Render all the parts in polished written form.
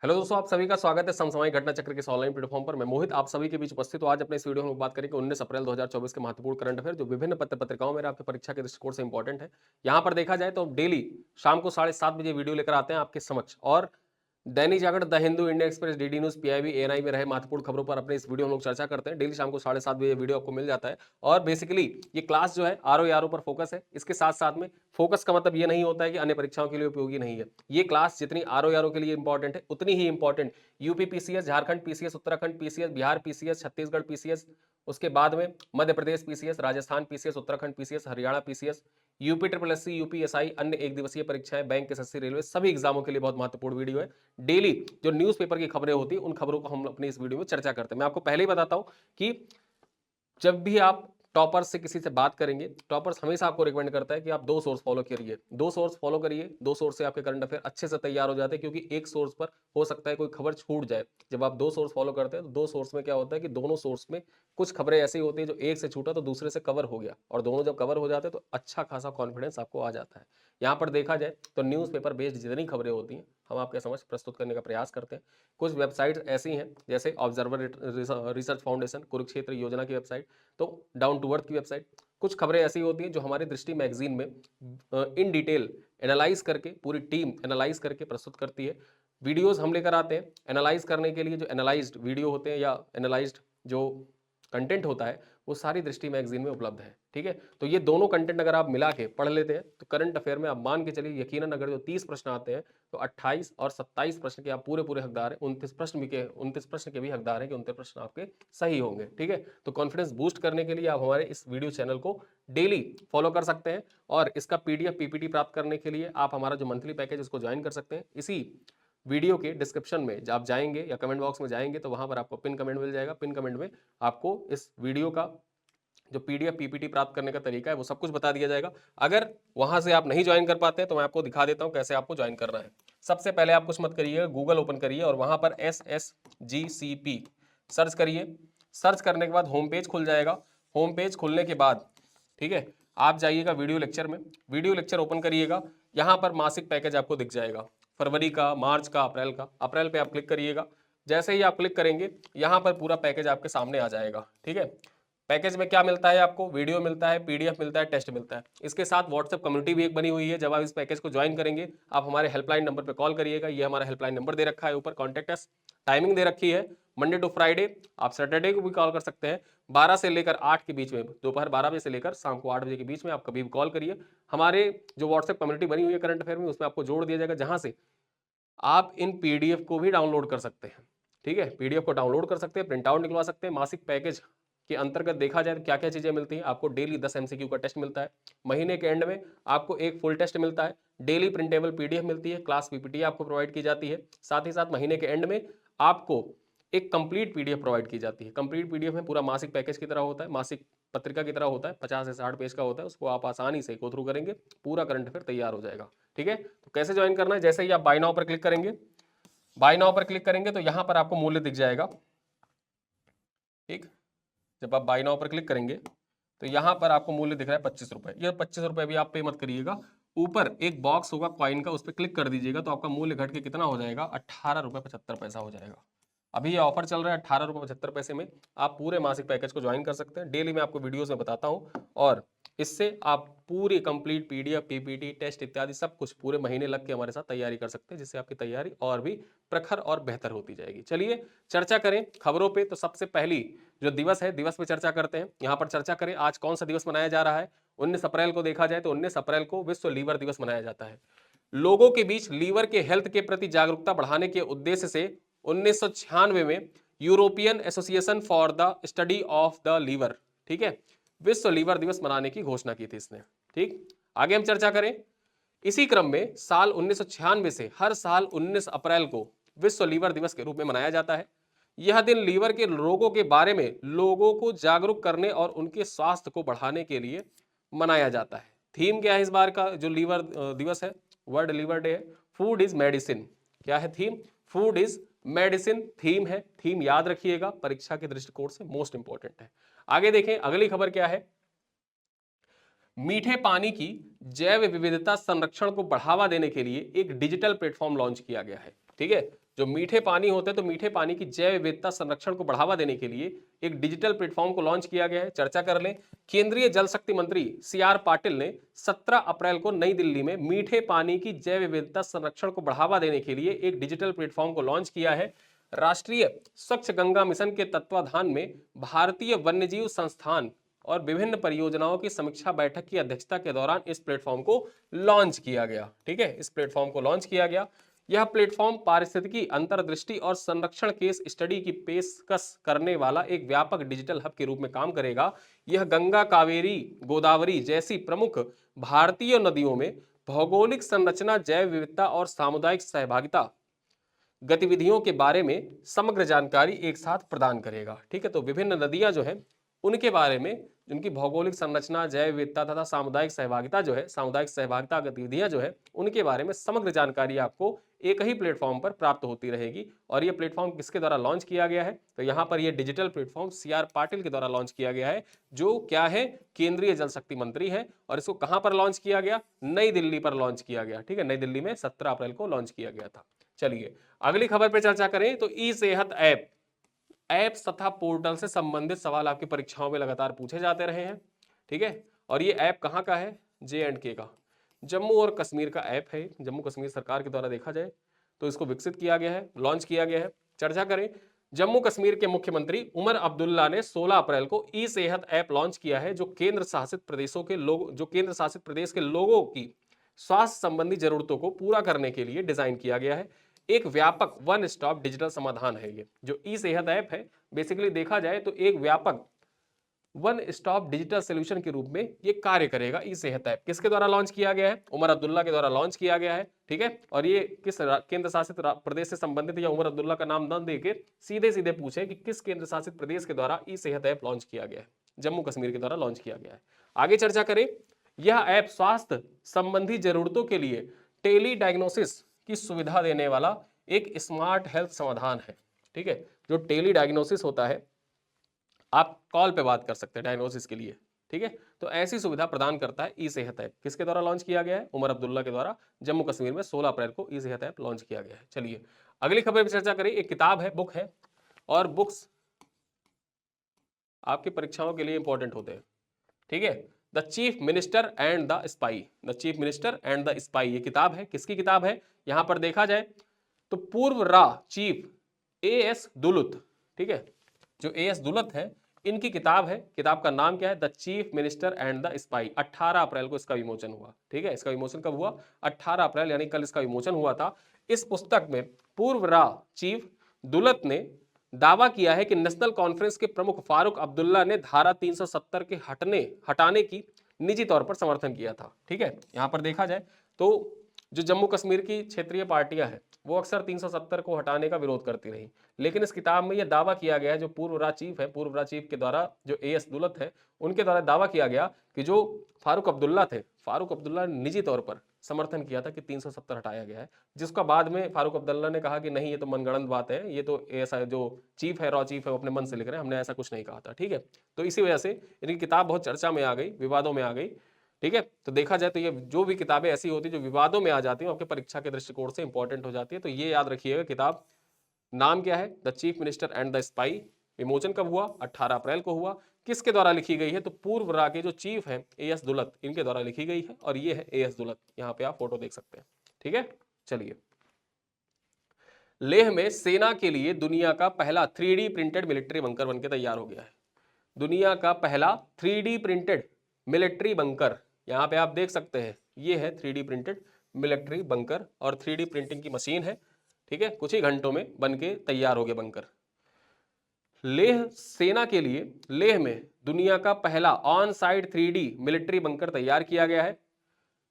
Hello दोस्तों, आप सभी का स्वागत है समसामयिक घटना चक्र के इस ऑनलाइन प्लेटफॉर्म पर। मैं मोहित आप सभी के बीच उपस्थित हूं। आज अपने इस वीडियो में हम बात करेंगे 19 अप्रैल 2024 के महत्वपूर्ण करंट अफेयर जो विभिन्न पत्र पत्रिकाओं में आपके परीक्षा के दृष्टिकोण से इंपॉर्टेंट है। यहां पर देखा जाए तो डेली शाम को 7:30 बजे वीडियो लेकर आते हैं आपके समक्ष, और Dainik Jagran, the Hindu, India Express, DD news, PIB, ANI में रहे महत्वपूर्ण खबरों पर अपने इस वीडियो में लोग चर्चा करते हैं। डेली शाम को 7:30 बजे वीडियो आपको मिल जाता है। और बेसिकली ये क्लास जो है आरओ पर फोकस है। इसके साथ साथ में फोकस का मतलब ये नहीं होता है कि अन्य परीक्षाओं के लिए उपयोगी नहीं है। ये क्लास जितनी आरओ के लिए इंपॉर्टेंट है उतनी ही important UP PCS, Jharkhand PCS, Uttarakhand PCS, Bihar PCS, Chhattisgarh PCS, उसके बाद में Madhya Pradesh PCS, Rajasthan PCS, Uttarakhand PCS, Haryana PCS, UP triple SC, UPSI, अन्य एक दिवसीय परीक्षाएं, बैंक, एसएससी, रेलवे, सभी एग्जामों के लिए बहुत महत्वपूर्ण वीडियो है। डेली जो न्यूज़पेपर की खबरें होती हैं उन खबरों को हम अपनी इस वीडियो में चर्चा करते हैं। मैं आपको पहले ही बताता हूं कि जब भी आप टॉपर्स से किसी से बात करेंगे, टॉपर्स हमेशा आपको रिकमेंड करता है कि आप दो सोर्स फॉलो करिए, दो सोर्स फॉलो करिए। दो सोर्स से आपके करंट अफेयर अच्छे से तैयार हो जाते हैं, क्योंकि एक सोर्स पर हो सकता है कोई खबर छूट जाए। जब आप दो सोर्स फॉलो करते हैं तो दो सोर्स में क्या होता है कि दोनों सोर्स में कुछ खबरें ऐसी होती है जो एक से छूटा तो दूसरे से कवर हो गया, और दोनों जब कवर हो जाते हैं तो अच्छा खासा कॉन्फिडेंस आपको आ जाता है। यहाँ पर देखा जाए तो न्यूज़पेपर बेस्ड जितनी खबरें होती हैं हम आपके समझ प्रस्तुत करने का प्रयास करते हैं। कुछ वेबसाइट्स ऐसी हैं जैसे ऑब्जर्वर रिसर्च फाउंडेशन, कुरुक्षेत्र योजना की वेबसाइट, तो डाउन टू अर्थ की वेबसाइट। कुछ खबरें ऐसी होती हैं जो हमारी दृष्टि मैगजीन में इन डिटेल एनालाइज करके, पूरी टीम एनालाइज करके प्रस्तुत करती है। वीडियोस हम लेकर आते हैं एनालाइज करने के लिए। जो एनालाइज्ड वीडियो होते हैं या एनालाइज्ड जो कंटेंट होता है वो सारी दृष्टि मैगजीन में उपलब्ध है। ठीक है, तो ये दोनों कंटेंट अगर आप मिला के पढ़ लेते हैं तो करंट अफेयर में आप मान के चलिए यकीनन अगर जो 30 प्रश्न आते हैं तो 28 और 27 प्रश्न के आप पूरे पूरे हकदार हैं। 29 प्रश्न के भी हकदार हैं कि 29 प्रश्न आपके सही होंगे। ठीक है, तो कॉन्फिडेंस बूस्ट करने के लिए आप हमारे इस वीडियो चैनल को डेली फॉलो कर सकते हैं, और इसका पीडीएफ पीपीटी प्राप्त करने के लिए आप हमारा जो मंथली पैकेज उसको ज्वाइन कर सकते हैं। इसी वीडियो के डिस्क्रिप्शन में जब आप जाएंगे या कमेंट बॉक्स में जाएंगे तो वहां पर आपको पिन कमेंट मिल जाएगा। पिन कमेंट में आपको इस वीडियो का जो पीडीएफ पीपीटी प्राप्त करने का तरीका है वो सब कुछ बता दिया जाएगा। अगर वहां से आप नहीं ज्वाइन कर पाते हैं तो मैं आपको दिखा देता हूं कैसे आपको ज्वाइन करना है। सबसे पहले आप कुछ मत करिए, गूगल ओपन करिए और वहां पर SSGCP सर्च करिए। सर्च करने के बाद होम पेज खुल जाएगा। होम पेज खुलने के बाद ठीक है, आप जाइएगा वीडियो लेक्चर में। वीडियो लेक्चर ओपन करिएगा। यहाँ पर मासिक पैकेज आपको दिख जाएगा, फरवरी का, मार्च का, अप्रैल का। अप्रैल पे आप क्लिक करिएगा। जैसे ही आप क्लिक करेंगे यहाँ पर पूरा पैकेज आपके सामने आ जाएगा। ठीक है, पैकेज में क्या मिलता है आपको? वीडियो मिलता है, पीडीएफ मिलता है, टेस्ट मिलता है। इसके साथ व्हाट्सएप कम्युनिटी भी एक बनी हुई है। जब आप इस पैकेज को ज्वाइन करेंगे आप हमारे हेल्पलाइन नंबर पर कॉल करिएगा। ये हमारा हेल्पलाइन नंबर दे रखा है ऊपर, कॉन्टैक्ट अस। टाइमिंग दे रखी है मंडे टू फ्राइडे। आप सैटरडे को भी कॉल कर सकते हैं 12 से लेकर 8 के बीच में, दोपहर 12 बजे से लेकर शाम को 8 बजे के बीच में आप कभी भी कॉल करिए। हमारे जो व्हाट्सएप कम्युनिटी बनी हुई है करंट अफेयर में उसमें आपको जोड़ दिया जाएगा, जहां से आप इन पीडीएफ को भी डाउनलोड कर सकते हैं। ठीक है, पीडीएफ को डाउनलोड कर सकते हैं, प्रिंट आउट निकलवा सकते हैं। मासिक पैकेज के अंतर्गत देखा जाए तो क्या क्या चीजें मिलती हैं आपको? डेली 10 एमसीक्यू का टेस्ट मिलता है। महीने के एंड में आपको एक फुल टेस्ट मिलता है। डेली प्रिंटेबल पीडीएफ मिलती है। क्लास पीपीटी आपको प्रोवाइड की जाती है। साथ ही साथ महीने के एंड में आपको एक कंप्लीट पीडीएफ प्रोवाइड की जाती है। कंप्लीट पीडीएफ में पूरा मासिक पैकेज की तरह होता है, मासिक पत्रिका की तरह होता है, 50 से 60 पेज का होता है। उसको आप आसानी से गो थ्रू करेंगे, पूरा करंट अफेयर तैयार हो जाएगा। ठीक है, तो कैसे ज्वाइन करना है? जैसे ही आप बाय नाउ पर क्लिक करेंगे, बाय नाउ पर क्लिक करेंगे तो यहां पर आपको मूल्य दिख जाएगा। ठीक, जब आप बाय नाउ पर क्लिक करेंगे तो यहां पर आपको मूल्य दिख रहा है 25 रुपए। ये 25 रुपए भी आप पे मत करिएगा। ऊपर एक बॉक्स होगा कॉइन का, उस पर क्लिक कर दीजिएगा तो आपका मूल्य घट के कितना हो जाएगा? 18 रुपए 75 पैसा हो जाएगा। अभी ये ऑफर चल रहा है 18 रुपए 75 पैसे में। आप पूरे मासिक पैकेज को ज्वाइन कर सकते हैं। डेली मैं आपको वीडियोस में बताता हूं, और इससे आप पूरी कंप्लीट पीडीएफ पीपीटी टेस्ट इत्यादि सब कुछ पूरे महीने लग के हमारे साथ तैयारी कर सकते हैं, जिससे आपकी तैयारी और भी प्रखर और बेहतर होती जाएगी। चलिए चर्चा करें खबरों पे। तो सबसे पहली जो दिवस है, दिवस पे चर्चा करते हैं। यहाँ पर चर्चा करें आज कौन सा दिवस मनाया जा रहा है। 19 अप्रैल को देखा जाए तो 19 अप्रैल को विश्व लीवर दिवस मनाया जाता है। लोगों के बीच लीवर के हेल्थ के प्रति जागरूकता बढ़ाने के उद्देश्य से 1996 में European association for the study of the liver, ठीक है, विश्व लीवर दिवस मनाने की घोषणा की थी इसने। ठीक, आगे हम चर्चा करें। इसी क्रम में साल 1996 से हर साल 19 अप्रैल को विश्व लीवर दिवस के रूप में मनाया जाता है। यह दिन लीवर के रोगों के बारे में लोगों को जागरूक करने और उनके स्वास्थ्य को बढ़ाने के लिए मनाया जाता है। थीम क्या है इस बार का जो लीवर दिवस है, वर्ल्ड लीवर डे है? Food is medicine. क्या है theme? Food is medicine theme है। थीम याद रखिएगा, परीक्षा के दृष्टिकोण से मोस्ट इंपॉर्टेंट है। आगे देखें अगली खबर क्या है। मीठे पानी की जैव विविधता संरक्षण को बढ़ावा देने के लिए एक डिजिटल प्लेटफॉर्म लॉन्च किया गया है। ठीक है, जो मीठे पानी होते हैं तो मीठे पानी की जैव विविधता संरक्षण को बढ़ावा देने के लिए एक डिजिटल प्लेटफॉर्म को लॉन्च किया गया है। चर्चा कर लें। केंद्रीय जल शक्ति मंत्री CR पाटिल ने 17 अप्रैल को नई दिल्ली में मीठे पानी की जैव विविधता संरक्षण को बढ़ावा देने के लिए एक डिजिटल प्लेटफॉर्म को लॉन्च किया है। राष्ट्रीय स्वच्छ गंगा मिशन के तत्वाधान में भारतीय वन्यजीव संस्थान और विभिन्न परियोजनाओं की समीक्षा बैठक की अध्यक्षता के दौरान इस प्लेटफॉर्म को लॉन्च किया गया। ठीक है, इस प्लेटफॉर्म को लॉन्च किया गया। यह प्लेटफॉर्म पारिस्थितिकी अंतर्दृष्टि और संरक्षण केस स्टडी की पेशकश करने वाला एक व्यापक डिजिटल हब के रूप में काम करेगा। यह गंगा, कावेरी, गोदावरी जैसी प्रमुख भारतीय नदियों में भौगोलिक संरचना, जैव विविधता और सामुदायिक सहभागिता गतिविधियों के बारे में समग्र जानकारी एक साथ प्रदान करेगा। ठीक है, तो विभिन्न नदियां जो है उनके बारे में, उनकी भौगोलिक संरचना, जैव विविधता तथा सामुदायिक सहभागिता जो है, सामुदायिक सहभागिता गतिविधियां जो है, उनके बारे में समग्र जानकारी आपको एक ही प्लेटफॉर्म पर प्राप्त होती रहेगी। और ये प्लेटफॉर्म किसके द्वारा लॉन्च किया गया है? तो यहाँ पर ये डिजिटल प्लेटफॉर्म CR पाटिल के द्वारा लॉन्च किया गया है, जो क्या है, केंद्रीय जल शक्ति मंत्री है। और इसको कहां पर लॉन्च किया गया? नई दिल्ली पर लॉन्च किया गया। ठीक है, नई दिल्ली में 17 अप्रैल को लॉन्च किया गया था। चलिए अगली खबर पर चर्चा करें तो ई सेहत ऐप्स तथा पोर्टल से संबंधित सवाल आपकी परीक्षाओं में लगातार पूछे जाते रहे हैं। ठीक है, और ये ऐप कहाँ का है? J&K का, जम्मू और कश्मीर का ऐप है। जम्मू कश्मीर सरकार के द्वारा देखा जाए तो इसको विकसित किया गया है, लॉन्च किया गया है। चर्चा करें, जम्मू कश्मीर के मुख्यमंत्री उमर अब्दुल्ला ने 16 अप्रैल को ई सेहत ऐप लॉन्च किया है, जो केंद्र शासित प्रदेश के लोगों की स्वास्थ्य संबंधी जरूरतों को पूरा करने के लिए डिजाइन किया गया है। एक व्यापक वन स्टॉप डिजिटल समाधान है। ये जो ई सेहत ऐप है, बेसिकली देखा जाए तो एक व्यापक वन स्टॉप डिजिटल सोल्यूशन के रूप में ये कार्य करेगा। ई सेहत ऐप किसके द्वारा लॉन्च किया गया है? उमर अब्दुल्ला के द्वारा लॉन्च किया गया है। ठीक है, और ये किस केंद्र शासित प्रदेश से संबंधित, या उमर अब्दुल्ला का नाम न देके सीधे सीधे पूछे कि किस केंद्र शासित प्रदेश के द्वारा ई सेहत ऐप लॉन्च किया गया है? जम्मू कश्मीर के द्वारा लॉन्च किया गया है। आगे चर्चा करें, यह ऐप स्वास्थ्य संबंधी जरूरतों के लिए टेली डायग्नोसिस की सुविधा देने वाला एक स्मार्ट हेल्थ समाधान है। ठीक है, जो टेली डायग्नोसिस होता है, आप कॉल पे बात कर सकते हैं डायग्नोसिस के लिए। ठीक है, तो ऐसी सुविधा प्रदान करता है ई सेहत ऐप। किसके द्वारा लॉन्च किया गया है? उमर अब्दुल्ला के द्वारा जम्मू कश्मीर में 16 अप्रैल को ई सेहत ऐप लॉन्च किया गया है। चलिए अगली खबर पर चर्चा करें। एक किताब है, बुक है, और बुक्स आपकी परीक्षाओं के लिए इंपॉर्टेंट होते हैं। ठीक है, the chief minister and the spy, the chief minister and the spy, ये किताब है। किसकी किताब है? यहां पर देखा जाए तो पूर्व रा चीफ AS दुलुत, ठीक है, जो AS दुलत है, इनकी किताब है। किताब का नाम क्या है? The chief minister and the spy. 18 अप्रैल को इसका विमोचन हुआ। ठीक है, इसका विमोचन कब हुआ? 18 अप्रैल, यानी कल इसका विमोचन हुआ था। इस पुस्तक में पूर्व रा चीफ दुलत ने दावा किया है कि नेशनल कॉन्फ्रेंस के प्रमुख फारूक अब्दुल्ला ने धारा 370 के हटाने की निजी तौर पर समर्थन किया था। ठीक है, यहां पर देखा जाए तो जो जम्मू कश्मीर की क्षेत्रीय पार्टियां हैं, वो अक्सर 370 को हटाने का विरोध करती रही, लेकिन इस किताब में यह दावा किया गया है, जो पूर्व रा चीफ है, पूर्व रा चीफ के द्वारा, जो AS दुलत है, उनके द्वारा दावा किया गया कि जो फारूक अब्दुल्ला थे, फारूक अब्दुल्ला ने निजी तौर पर समर्थन किया था कि 370 हटाया गया है, जिसका बाद में फारूक अब्दुल्ला ने कहा कि नहीं, ये तो मनगढ़ंत बात है, ये तो ऐसा जो चीफ है, रॉ चीफ है, वो अपने मन से लिख रहे हैं, हमने ऐसा कुछ नहीं कहा था। ठीक है, तो इसी वजह से इनकी किताब बहुत चर्चा में आ गई, विवादों में आ गई। ठीक है, तो देखा जाए तो ये जो भी किताबें ऐसी होती है जो विवादों में आ जाती हैं, आपके परीक्षा के दृष्टिकोण से इंपॉर्टेंट हो जाती है, तो ये याद रखिएगा। किताब नाम क्या है? The chief minister and the spy. विमोचन कब हुआ? 18 अप्रैल को हुआ। किसके द्वारा लिखी गई है? तो पूर्व रा के जो चीफ है AS दुलत, इनके द्वारा लिखी गई है, और ये है AS दुलत। यहाँ पे आप फोटो देख सकते हैं। ठीक है, चलिए, लेह में सेना के लिए दुनिया का पहला 3D प्रिंटेड मिलिट्री बंकर बनकर तैयार हो गया है। दुनिया का पहला 3D प्रिंटेड मिलिट्री बंकर, यहाँ पे आप देख सकते हैं, ये है 3D प्रिंटेड मिलिट्री बंकर, और 3D प्रिंटिंग की मशीन है। ठीक है, कुछ ही घंटों में बनके तैयार हो गया बंकर। लेह सेना के लिए लेह में दुनिया का पहला on site 3D military bunker तैयार किया गया है।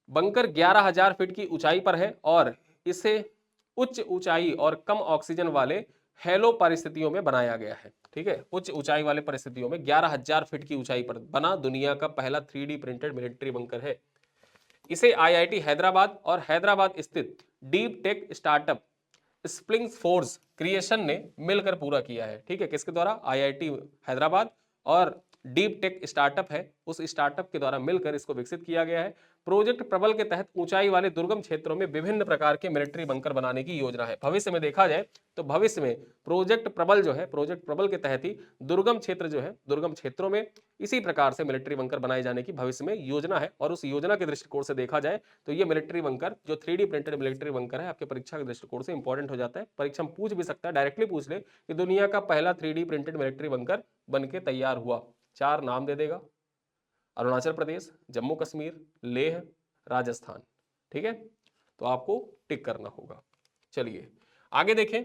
बंकर 11,000 फीट की ऊंचाई पर है, और इसे उच्च ऊंचाई और कम ऑक्सीजन वाले हेलो परिस्थितियों में बनाया गया है। ठीक है, उच्च ऊंचाई वाले परिस्थितियों में 11,000 फीट की ऊंचाई पर बना दुनिया का पहला 3D प्रिंटेड मिलिट्री बंकर है। इसे IIT हैदराबाद और हैदराबाद स्थित deep tech startup spring force creation ने मिलकर पूरा किया है। ठीक है, किसके द्वारा? IIT हैदराबाद और डीप टेक स्टार्टअप है, उस स्टार्टअप के द्वारा मिलकर इसको विकसित किया गया है। प्रोजेक्ट प्रबल के तहत ऊंचाई वाले दुर्गम क्षेत्रों में विभिन्न प्रकार के मिलिट्री बंकर बनाने की योजना है। भविष्य में देखा जाए तो भविष्य में प्रोजेक्ट प्रबल जो है, प्रोजेक्ट प्रबल के तहत ही दुर्गम क्षेत्र जो है, दुर्गम क्षेत्रों में इसी प्रकार से मिलिट्री बंकर बनाए जाने की भविष्य में योजना है। और उस योजना के दृष्टिकोण से देखा जाए तो ये मिलिट्री बंकर जो 3D प्रिंटेड मिलिट्री बंकर है, आपके परीक्षा के दृष्टिकोण से इंपॉर्टेंट हो जाता है। परीक्षा में पूछ भी सकता है, डायरेक्टली पूछ ले कि दुनिया का पहला 3D प्रिंटेड मिलिट्री बंकर बन के तैयार हुआ, 4 नाम दे देगा, अरुणाचल प्रदेश, जम्मू कश्मीर, लेह, राजस्थान। ठीक है, तो आपको टिक करना होगा। चलिए आगे देखें,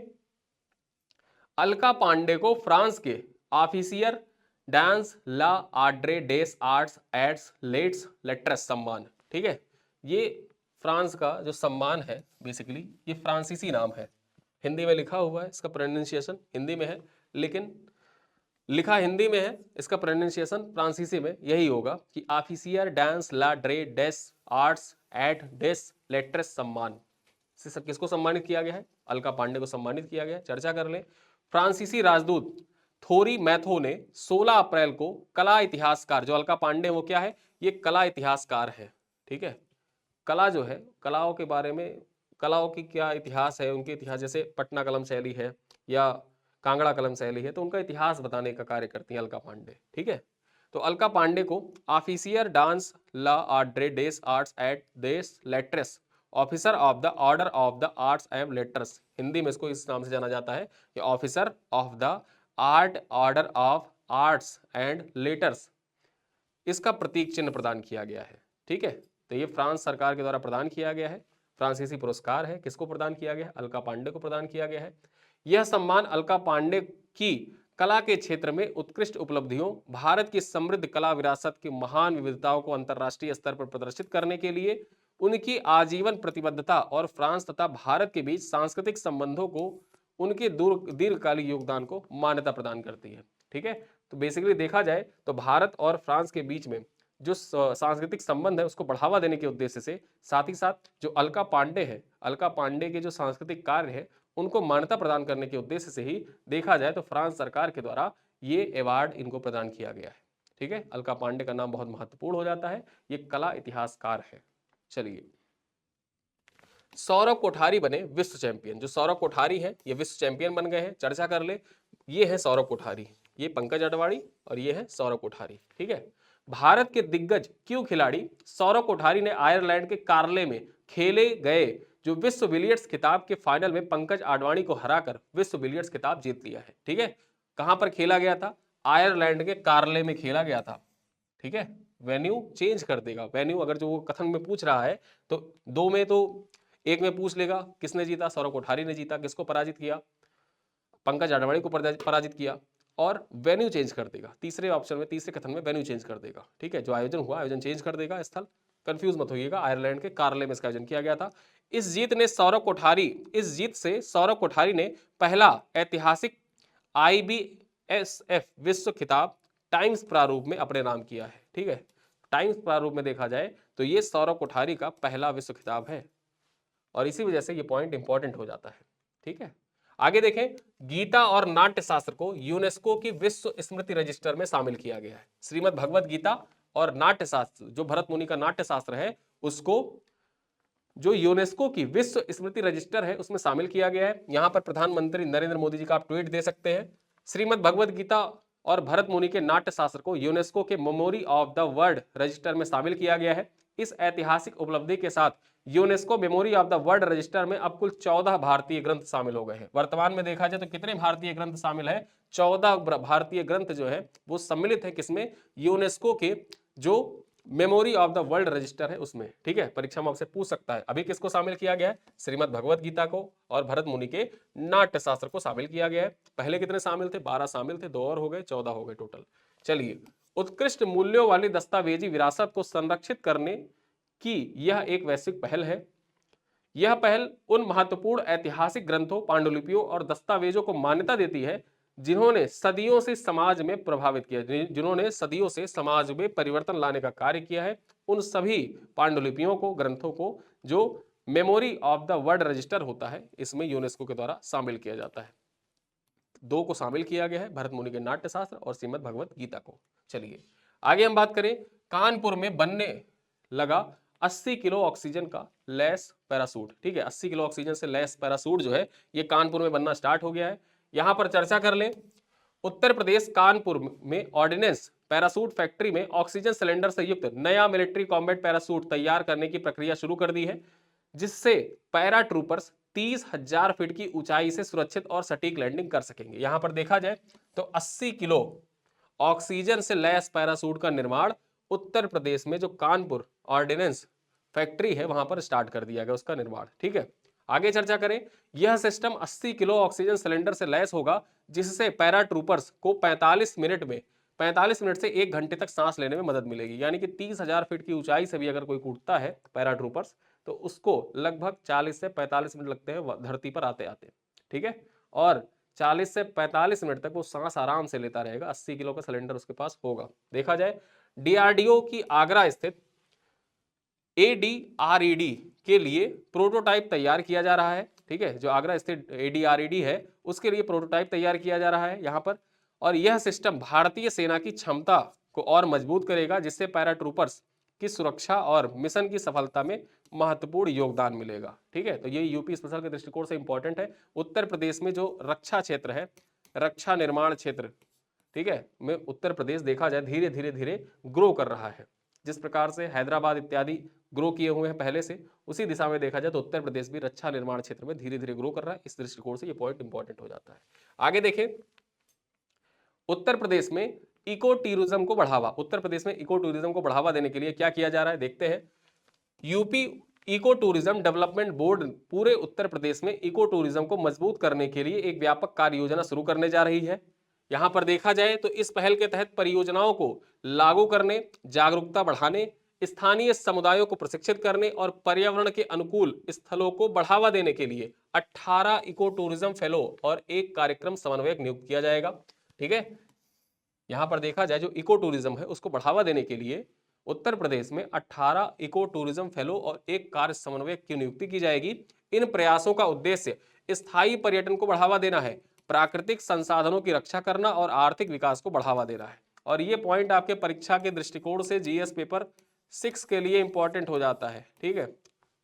अलका पांडे को फ्रांस के Officier dans la Ordre des Arts एड्स लेट्स लेट्रस सम्मान। ठीक है, ये फ्रांस का जो सम्मान है, बेसिकली ये फ्रांसीसी नाम है, हिंदी में लिखा हुआ है, इसका प्रोनाउंसिएशन हिंदी में है, लेकिन लिखा हिंदी में है, इसका प्रोनाउंसिएशन फ्रांसीसी में यही होगा कि ऑफिसियर डांस ला ड्रे डेस आर्ट्स एट डेस लेट्रस सम्मान से किसको सम्मानित किया गया है? अलका पांडे को सम्मानित किया गया है। चर्चा कर लें। फ्रांसीसी राजदूत थोरी मैथो ने 16 अप्रैल को कला इतिहासकार, जो अलका पांडे वो क्या है? ये कला इतिहासकार है। ठीक है, कला जो है, कलाओं के बारे में, कलाओं की क्या इतिहास है, उनके इतिहास, जैसे पटना कलम शैली है या कांगड़ा कलम शैली है, तो उनका इतिहास बताने का कार्य करती हैं अलका पांडे। ठीक है, तो अलका पांडे को Officier dans la Ordre des Arts et des Lettres officer of the order of the arts and letters, Hindi में इसको इस नाम से जाना जाता है कि officer of the art order of arts and letters, इसका प्रतीक चिन्ह प्रदान किया गया है। ठीक है, तो ये फ्रांस सरकार के द्वारा प्रदान किया गया है, फ्रांसीसी पुरस्कार है। किसको प्रदान किया गया है? अलका पांडे को प्रदान किया गया है। यह सम्मान अलका पांडे की कला के क्षेत्र में उत्कृष्ट उपलब्धियों, भारत की समृद्ध कला विरासत की महान विविधताओं को अंतर्राष्ट्रीय स्तर पर प्रदर्शित करने के लिए उनकी आजीवन प्रतिबद्धता और फ्रांस तथा भारत के बीच सांस्कृतिक संबंधों को उनके दीर्घकालिक योगदान को मान्यता प्रदान करती है। ठीक है, तो बेसिकली देखा जाए तो भारत और फ्रांस के बीच में जो सांस्कृतिक संबंध है उसको बढ़ावा देने के उद्देश्य से, साथ ही साथ जो अलका पांडे है, अलका पांडे के जो सांस्कृतिक कार्य है उनको मान्यता प्रदान करने के उद्देश्य से ही देखा जाए तो फ्रांस सरकार के द्वारा ये अवार्ड इनको प्रदान किया गया है। ठीक है, अलका पांडे का नाम बहुत महत्वपूर्ण हो जाता है, ये कला इतिहासकार है। चलिए, सौरव कोठारी बने विश्व चैंपियन। जो सौरव कोठारी है ये विश्व चैंपियन बन गए हैं। चर्चा कर ले, ये है सौरव कोठारी, ये पंकज अडवाणी और ये है सौरव कोठारी। ठीक है, भारत के दिग्गज क्यू खिलाड़ी सौरव कोठारी ने आयरलैंड के कार्ले में खेले गए जो विश्व बिलियर्ड्स खिताब के फाइनल में पंकज आडवाणी को हराकर विश्व बिलियर्ड्स खिताब जीत लिया है। ठीक है, कहां पर खेला गया था? आयरलैंड के कार्ले में खेला गया था। ठीक है, वेन्यू चेंज कर देगा, वेन्यू अगर जो वो कथन में पूछ रहा है तो दो में तो एक में पूछ लेगा किसने जीता, सौरव कोठारी ने जीता। किसको पराजित किया? पंकज आडवाणी को पराजित किया। और वेन्यू चेंज कर देगा, तीसरे ऑप्शन में, तीसरे कथन में वेन्यू चेंज कर देगा। ठीक है, जो आयोजन हुआ आयोजन चेंज कर देगा, स्थल कंफ्यूज मत होइएगा, आयरलैंड के कार्ले में इसका आयोजन किया गया था। इस जीत से सौरव कोठारी ने पहला ऐतिहासिक IBSF विश्व खिताब टाइम्स प्रारूप में अपने नाम किया है। ठीक है, टाइम्स प्रारूप में देखा जाए तो ये सौरव कोठारी का पहला विश्व खिताब है और इसी वजह से ये पॉइंट इंपॉर्टेंट हो जाता है। ठीक है, आगे देखें, गीता और नाट्य शास्त्र को यूनेस्को की विश्व स्मृति रजिस्टर में शामिल किया गया है। श्रीमद् भगवत गीता और नाट्य शास्त्र, जो भरत मुनि का नाट्य शास्त्र है, उसको जो यूनेस्को की विश्व स्मृति रजिस्टर है उसमें शामिल किया गया है। यहां पर प्रधानमंत्री नरेंद्र मोदी जी का आप ट्वीट दे सकते हैं। श्रीमद् भगवत गीता और भरत मुनि के नाट्य शास्त्र को यूनेस्को के memory of the world register में शामिल किया गया है। इस ऐतिहासिक उपलब्धि के साथ UNESCO memory of the world register में अब कुल 14 भारतीय ग्रंथ शामिल हो गए हैं। वर्तमान में देखा जाए तो कितने भारतीय ग्रंथ शामिल है? 14 भारतीय ग्रंथ जो है वो सम्मिलित है किसमें? यूनेस्को के जो memory of the world register है उसमें। ठीक है, परीक्षा में आपसे पूछ सकता है। अभी किसको शामिल किया गया है? श्रीमद् भगवत गीता को और भरत मुनि के नाट्य शास्त्र को शामिल किया गया है। पहले कितने शामिल थे? 12 शामिल थे, 2 और हो गए, 14 हो गए टोटल। चलिए, उत्कृष्ट मूल्यों वाली दस्तावेजी विरासत को संरक्षित करने की यह एक वैश्विक पहल है। यह पहल उन महत्वपूर्ण ऐतिहासिक ग्रंथों, पांडुलिपियों और दस्तावेजों को मान्यता देती है जिन्होंने सदियों से समाज में प्रभावित किया, जिन्होंने सदियों से समाज में परिवर्तन लाने का कार्य किया है। उन सभी पांडुलिपियों को, ग्रंथों को जो memory of the world register होता है इसमें यूनेस्को के द्वारा शामिल किया जाता है। 2 को शामिल किया गया है, भरत मुनि के नाट्य शास्त्र और श्रीमद् भगवत गीता को। चलिए आगे हम बात करें, कानपुर में बनने लगा 80 किलो ऑक्सीजन का लैस पैरासूट। ठीक है, 80 किलो ऑक्सीजन से लैस पैरासूट जो है ये कानपुर में बनना स्टार्ट हो गया है। यहां पर चर्चा कर लें, उत्तर प्रदेश कानपुर में ऑर्डिनेंस पैरासूट फैक्ट्री में ऑक्सीजन सिलेंडर से युक्त नया मिलिट्री कॉम्बैट पैरासूट तैयार करने की प्रक्रिया शुरू कर दी है, जिससे पैरा ट्रूपर्स 30,000 फीट की ऊंचाई से सुरक्षित और सटीक लैंडिंग कर सकेंगे। यहां पर देखा जाए तो 80 किलो ऑक्सीजन से लैस पैरासूट का निर्माण उत्तर प्रदेश में जो कानपुर ऑर्डिनेंस फैक्ट्री है वहां पर स्टार्ट कर दिया गया उसका निर्माण। ठीक है, आगे चर्चा करें, यह सिस्टम 80 किलो ऑक्सीजन सिलेंडर से लैस होगा, जिससे पैरा ट्रूपर्स को 45 मिनट से 1 घंटे तक सांस लेने में मदद मिलेगी। यानी कि 30,000 फीट की ऊंचाई से भी अगर कोई कूदता है पैरा ट्रूपर्स तो उसको लगभग 40 से 45 मिनट लगते हैं धरती पर आते आते। ठीक है, और 40 से 45 मिनट तक वो सांस आराम से लेता रहेगा, 80 किलो का सिलेंडर उसके पास होगा। देखा जाए डीआरडीओ की आगरा स्थित एडीआरईडी के लिए प्रोटोटाइप तैयार किया जा रहा है। ठीक है, जो आगरा स्थित एडीआरईडी है उसके लिए प्रोटोटाइप तैयार किया जा रहा है यहाँ पर, और यह सिस्टम भारतीय सेना की क्षमता को और मजबूत करेगा, जिससे पैरा ट्रूपर्स की सुरक्षा और मिशन की सफलता में महत्वपूर्ण योगदान मिलेगा। ठीक है, तो ये यूपी स्पेशल के दृष्टिकोण से इंपॉर्टेंट है। उत्तर प्रदेश में जो रक्षा क्षेत्र है, रक्षा निर्माण क्षेत्र, ठीक है, में उत्तर प्रदेश देखा जाए धीरे धीरे धीरे ग्रो कर रहा है। जिस प्रकार से हैदराबाद इत्यादि ग्रो किए हुए हैं पहले से, उसी दिशा में देखा जाए तो उत्तर प्रदेश भी रक्षा निर्माण क्षेत्र में धीरे धीरे ग्रो कर रहा है। इस दृष्टिकोण से ये पॉइंट इंपॉर्टेंट हो जाता है। आगे देखें, उत्तर प्रदेश में इको टूरिज्म को बढ़ावा, उत्तर प्रदेश में इको टूरिज्म को बढ़ावा देने के लिए क्या किया जा रहा है देखते हैं। UP eco tourism development board पूरे उत्तर प्रदेश में इको टूरिज्म को मजबूत करने के लिए एक व्यापक कार्य योजना शुरू करने जा रही है। यहां पर देखा जाए तो इस पहल के तहत परियोजनाओं को लागू करने, जागरूकता बढ़ाने, स्थानीय समुदायों को प्रशिक्षित करने और पर्यावरण के अनुकूल स्थलों को बढ़ावा देने के लिए 18 इको टूरिज्म फेलो और एक कार्यक्रम समन्वयक नियुक्त किया जाएगा। ठीक है, यहां पर देखा जाए जो इको टूरिज्म है उसको बढ़ावा देने के लिए उत्तर प्रदेश में 18 इको टूरिज्म फेलो और एक कार्य समन्वयक की नियुक्ति की जाएगी। इन प्रयासों का उद्देश्य स्थायी पर्यटन को बढ़ावा देना है, प्राकृतिक संसाधनों की रक्षा करना और आर्थिक विकास को बढ़ावा देना है। और ये पॉइंट आपके परीक्षा के दृष्टिकोण से जीएस पेपर 6 के लिए इंपॉर्टेंट हो जाता है। ठीक है,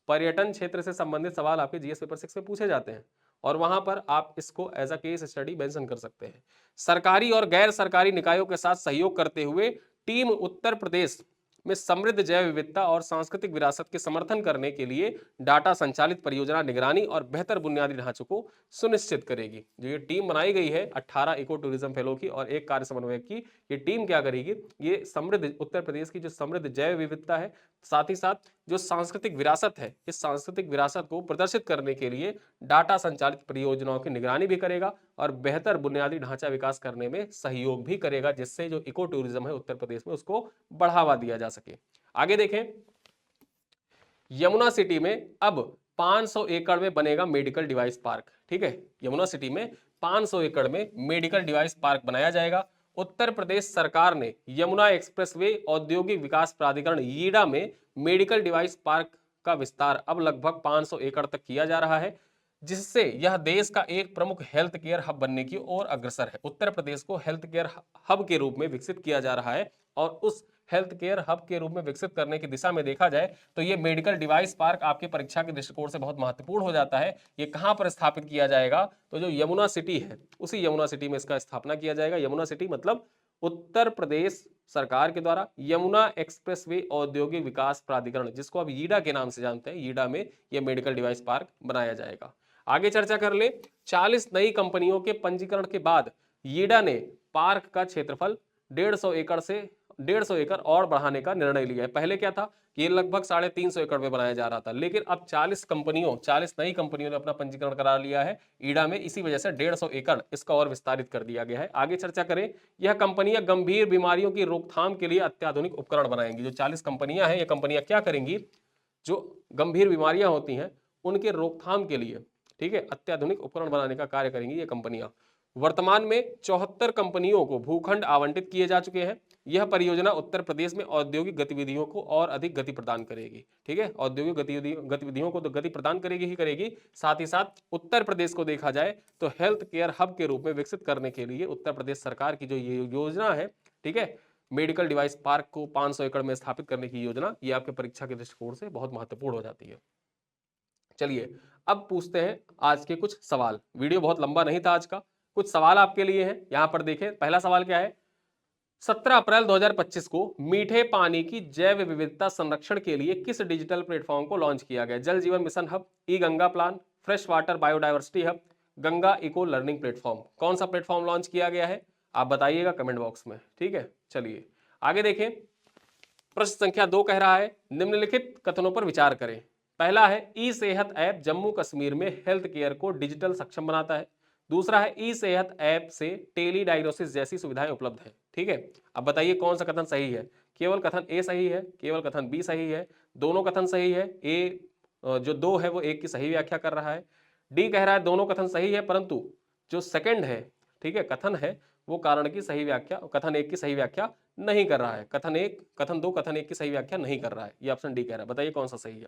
पर्यटन क्षेत्र से संबंधित सवाल आपके जीएस पेपर 6 में पूछे जाते हैं और वहां पर आप इसको as a case study mention कर सकते हैं। सरकारी और गैर सरकारी निकायों के साथ सहयोग करते हुए टीम उत्तर प्रदेश में समृद्ध जैव विविधता और सांस्कृतिक विरासत के समर्थन करने के लिए डाटा संचालित परियोजना निगरानी और बेहतर बुनियादी ढांचों को सुनिश्चित करेगी। जो ये टीम बनाई गई है 18 इको टूरिज्म फेलो की और एक कार्य समन्वयक की, ये टीम क्या करेगी, ये समृद्ध उत्तर प्रदेश की जो समृद्ध जैव विविधता है, साथ ही साथ जो सांस्कृतिक विरासत है, इस सांस्कृतिक विरासत को प्रदर्शित करने के लिए डाटा संचालित परियोजनाओं की निगरानी भी करेगा और बेहतर बुनियादी ढांचा विकास करने में सहयोग भी करेगा, जिससे जो इको टूरिज्म है उत्तर प्रदेश में उसको बढ़ावा दिया जा सके। आगे देखें, यमुना सिटी में अब 500 एकड़ में बनेगा मेडिकल डिवाइस पार्क। ठीक है, यमुना सिटी में 500 एकड़ में मेडिकल डिवाइस पार्क बनाया जाएगा। उत्तर प्रदेश सरकार ने यमुना एक्सप्रेसवे औद्योगिक विकास प्राधिकरण यीडा में मेडिकल डिवाइस पार्क का विस्तार अब लगभग 500 एकड़ तक किया जा रहा है, जिससे यह देश का एक प्रमुख हेल्थ केयर हब बनने की ओर अग्रसर है। उत्तर प्रदेश को हेल्थ केयर हब के रूप में विकसित किया जा रहा है और उस हेल्थ केयर हब के रूप में विकसित करने की दिशा में देखा जाए तो ये मेडिकल डिवाइस पार्क आपके परीक्षा के दृष्टिकोण से बहुत महत्वपूर्ण हो जाता है। ये कहां पर स्थापित किया जाएगा, तो जो यमुना सिटी है उसी यमुना सिटी में इसका स्थापना किया जाएगा। यमुना सिटी मतलब उत्तर प्रदेश सरकार के द्वारा यमुना एक्सप्रेसवे औद्योगिक विकास प्राधिकरण, जिसको अब यीडा के नाम से जानते हैं, यीडा में यह मेडिकल डिवाइस पार्क बनाया जाएगा। आगे चर्चा कर ले, 40 नई कंपनियों के पंजीकरण के बाद यीडा ने पार्क का क्षेत्रफल 150 एकड़ और बढ़ाने का निर्णय लिया है। पहले क्या था, ये लगभग 350 एकड़ में बनाया जा रहा था, लेकिन अब 40 नई कंपनियों ने अपना पंजीकरण करा लिया है ईडा में, इसी वजह से 150 एकड़ इसका और विस्तारित कर दिया गया है। आगे चर्चा करें, यह कंपनियां गंभीर बीमारियों की रोकथाम के लिए अत्याधुनिक उपकरण बनाएंगी। जो 40 कंपनियां हैं, ये कंपनियां क्या करेंगी, जो गंभीर बीमारियां होती हैं उनके रोकथाम के लिए, ठीक है, अत्याधुनिक उपकरण बनाने का कार्य करेंगी ये कंपनियां। वर्तमान में 74 कंपनियों को भूखंड आवंटित किए जा चुके हैं। यह परियोजना उत्तर प्रदेश में औद्योगिक गतिविधियों को और अधिक गति प्रदान करेगी। ठीक है, औद्योगिक गतिविधियों को तो गति प्रदान करेगी ही करेगी, साथ ही साथ उत्तर प्रदेश को देखा जाए तो हेल्थ केयर हब के रूप में विकसित करने के लिए उत्तर प्रदेश सरकार की जो ये योजना है, ठीक है, मेडिकल डिवाइस पार्क को 500 एकड़ में स्थापित करने की योजना, ये आपके परीक्षा के दृष्टिकोण से बहुत महत्वपूर्ण हो जाती है। चलिए अब पूछते हैं आज के कुछ सवाल। वीडियो बहुत लंबा नहीं था आज का, कुछ सवाल आपके लिए हैं। यहां पर देखें, पहला सवाल क्या है, 17 अप्रैल 2025 को मीठे पानी की जैव विविधता संरक्षण के लिए किस डिजिटल प्लेटफॉर्म को लॉन्च किया गया? Jal Jeevan mission hub, e Ganga plan, fresh water biodiversity hub, Ganga eco learning platform. कौन सा प्लेटफॉर्म लॉन्च किया गया है आप बताइएगा कमेंट बॉक्स में, ठीक है। चलिए आगे देखें, प्रश्न संख्या 2 कह रहा है निम्नलिखित कथनों पर विचार करें। पहला है ई सेहत ऐप जम्मू कश्मीर में हेल्थ केयर को डिजिटल सक्षम बनाता है। दूसरा है ई सेहत ऐप से टेली डायग्नोसिस जैसी सुविधाएं उपलब्ध है, ठीक है। अब बताइए कौन सा कथन सही है? केवल कथन ए सही है, केवल कथन बी सही है, दोनों कथन सही है। ए जो 2 है वो 1 की सही व्याख्या कर रहा है। डी कह रहा है दोनों कथन सही है, परंतु जो सेकंड है, ठीक है, कथन है वो कारण की सही व्याख्या, कथन 1 की सही व्याख्या नहीं कर रहा है। कथन 1, कथन 2, कथन 1 की सही व्याख्या नहीं कर रहा है। ये ऑप्शन डी कह रहा है। बताइए कौन सा सही है?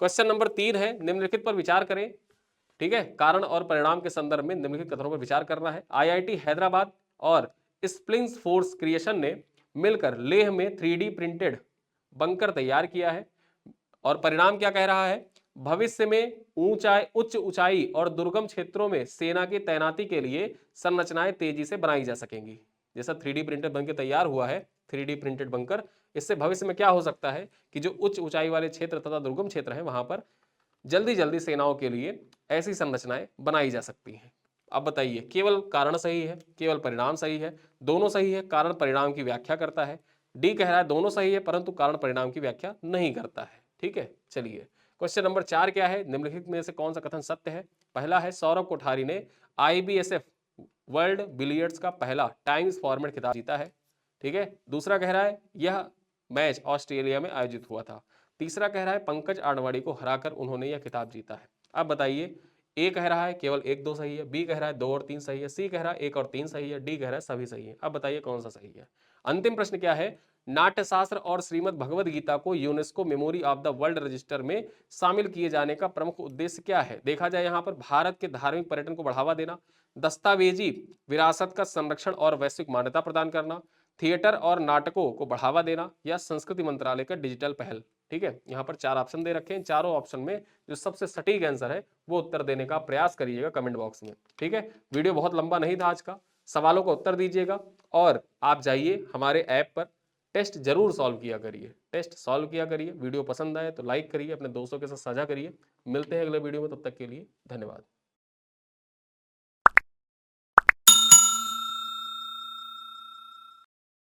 क्वेश्चन नंबर 3 है निम्नलिखित पर विचार करें, ठीक है। कारण और परिणाम के संदर्भ में निम्नलिखित कथनों पर विचार करना है। आईआईटी हैदराबाद और स्प्लिंग्स फोर्स क्रिएशन ने मिलकर लेह में 3D प्रिंटेड बंकर तैयार किया है और परिणाम क्या कह रहा है? भविष्य में उच्च ऊंचाई और दुर्गम क्षेत्रों में सेना की तैनाती के लिए संरचनाएं तेजी से बनाई जा सकेंगी। जैसा 3D प्रिंटेड बनकर तैयार हुआ है 3D प्रिंटेड बंकर, इससे भविष्य में क्या हो सकता है कि जो उच्च ऊंचाई वाले क्षेत्र तथा दुर्गम क्षेत्र है वहां पर जल्दी जल्दी सेनाओं के लिए ऐसी संरचनाएं बनाई जा सकती हैं। अब बताइए केवल कारण सही है, केवल परिणाम सही है, दोनों सही है, कारण परिणाम की व्याख्या करता है। डी कह रहा है दोनों सही है परंतु कारण परिणाम की व्याख्या नहीं करता है, ठीक है। चलिए क्वेश्चन नंबर 4 क्या है, निम्नलिखित में से कौन सा कथन सत्य है? पहला है सौरभ कोठारी ने IBSF वर्ल्ड बिलियर्ड्स का पहला टाइम्स फॉर्मेट खिताब जीता है, ठीक है। दूसरा कह रहा है यह मैच ऑस्ट्रेलिया में आयोजित हुआ था। तीसरा कह रहा है पंकज आडवाणी को हराकर उन्होंने यह खिताब जीता है। अब बताइए, ए कह रहा है केवल 1 2 सही है, बी कह रहा है 2 और 3 सही है, सी कह रहा है 1 और 3 सही है, डी कह रहा है सभी सही है। अब बताइए कौन सा सही है? अंतिम प्रश्न क्या है, नाट्यशास्त्र और श्रीमद् भगवद गीता को UNESCO memory of the world register में शामिल किए जाने का प्रमुख उद्देश्य क्या है? देखा जाए यहाँ पर भारत के धार्मिक पर्यटन को बढ़ावा देना, दस्तावेजी विरासत का संरक्षण और वैश्विक मान्यता प्रदान करना, थिएटर और नाटकों को बढ़ावा देना, या संस्कृति मंत्रालय का डिजिटल पहल। ठीक है, यहाँ पर 4 ऑप्शन दे रखे हैं, चारों ऑप्शन में जो सबसे सटीक आंसर है वो उत्तर देने का प्रयास करिएगा कमेंट बॉक्स में। ठीक है, वीडियो बहुत लंबा नहीं था आज का, सवालों का उत्तर दीजिएगा और आप जाइए हमारे ऐप पर टेस्ट जरूर सॉल्व किया करिए, टेस्ट सॉल्व किया करिए। वीडियो पसंद आए तो लाइक करिए, अपने दोस्तों के साथ साझा करिए। मिलते हैं अगले वीडियो में, तब तक के लिए धन्यवाद।